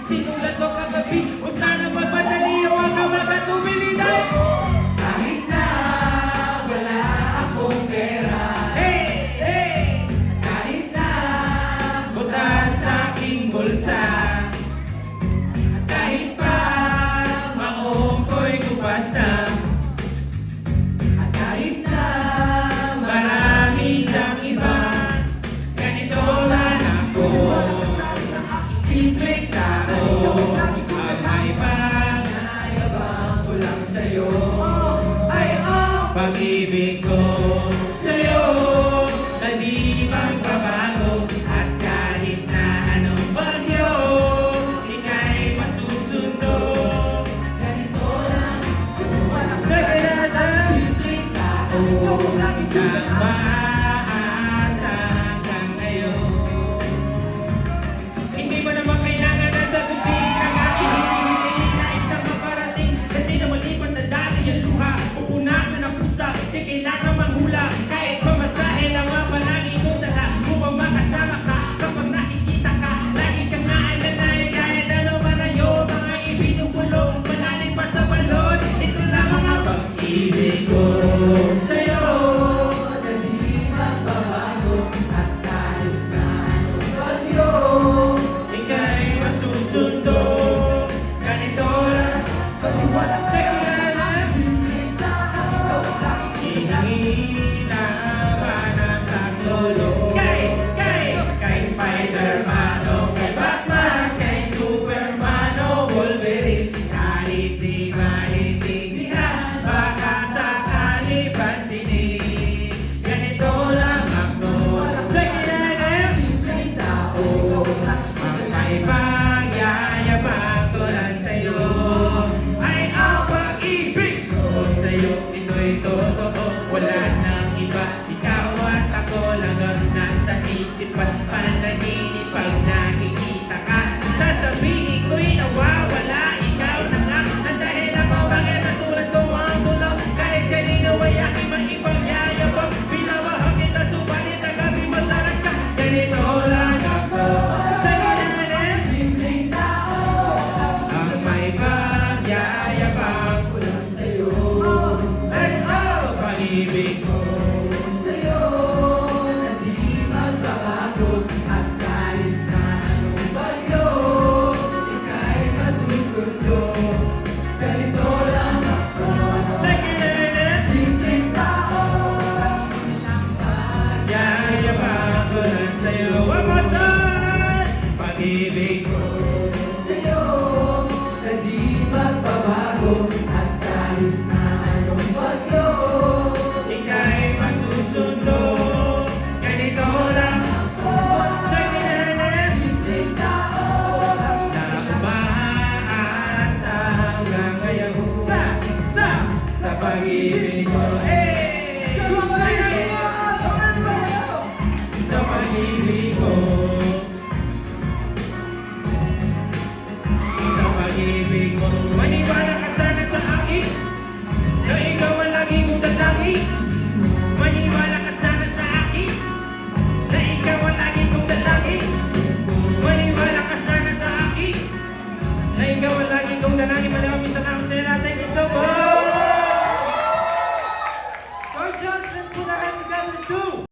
sinulat ko kagabi. Huwag sana magmadali, huwag ka magkatumili dahil kahit na wala akong pera. Hey, hey! Kahit na butas sa aking bulsa, kahit pa maong ko'y kupas na, at kahit na marami diyang iba, ganito lang ako, simpleng tao. Ang may pag-ayabang ko lang sa'yo ay ang pag-ibig ko sa'yo na di magbabago. At kahit na anong bagyo, ika'y masusundo. Ganito lang ako, sa ganata, simpleng tao na maasa hanggang ngayon. Hindi mo naman kailangan na sagutin ang aking hinihiling. Nais na maparating, hindi na malipat na dati ang luha. Pupunasan ang pusa, di kailangan manghula. Kahit pamasahe lang ang palagi mong dala. Upang makasama ka kapag nakikita ka, lagi kang naalala. Kahit ano man na yun, mga ibinubulong, malalim pa sa balon. Ito lang ang pag-ibig ko sa'yo na di magbabago. At kahit na anong bagyo, ika'y masusundo. Ganito lang pag-iwala sa kilala, simpleng tao, hinangina ba na sa lolo? Kay Spider-Man o kay Batman, kay Superman o Wolverine, kahit di maintindihan, baka sakali pansinin. Ganito lang ako sa kilala, simpleng tao, ang may pagyayabang ko lang sa'yo ay ang pag-ibig ko sa'yo. Ito'y totoo, wala nang iba. Ikaw at ako lang ang nasa isip at panaginip. Pag nakikita ka, sasabihin ko'y nawawala. Ikaw na nga ang dahilan ko bakit nasulat ko ang tulong. Kahit kanino ay aking maipagyayabang, pinamahal kita subalit ang gabi masarap ka. Ganito lang ako sa kilala, simpleng tao, ang may pagyayabang ko lang sa'yo. Let's go! Pag-ibig ko sa'yo na di magbabago. At kahit na anong bagyo, ika'y masusundo. Ganito lang ako sa kilala, simpleng tao, pagyayabang ko lang sa'yo. One more time! Pag-ibig ko sa'yo na di magbabago. At kahit na anong bagyo, ika'y masusundo. Ganito lang ako sa kilala, simpleng tao, na umaasa hanggang ngayon sa pag-ibig ko. Hey! Sa pag-ibig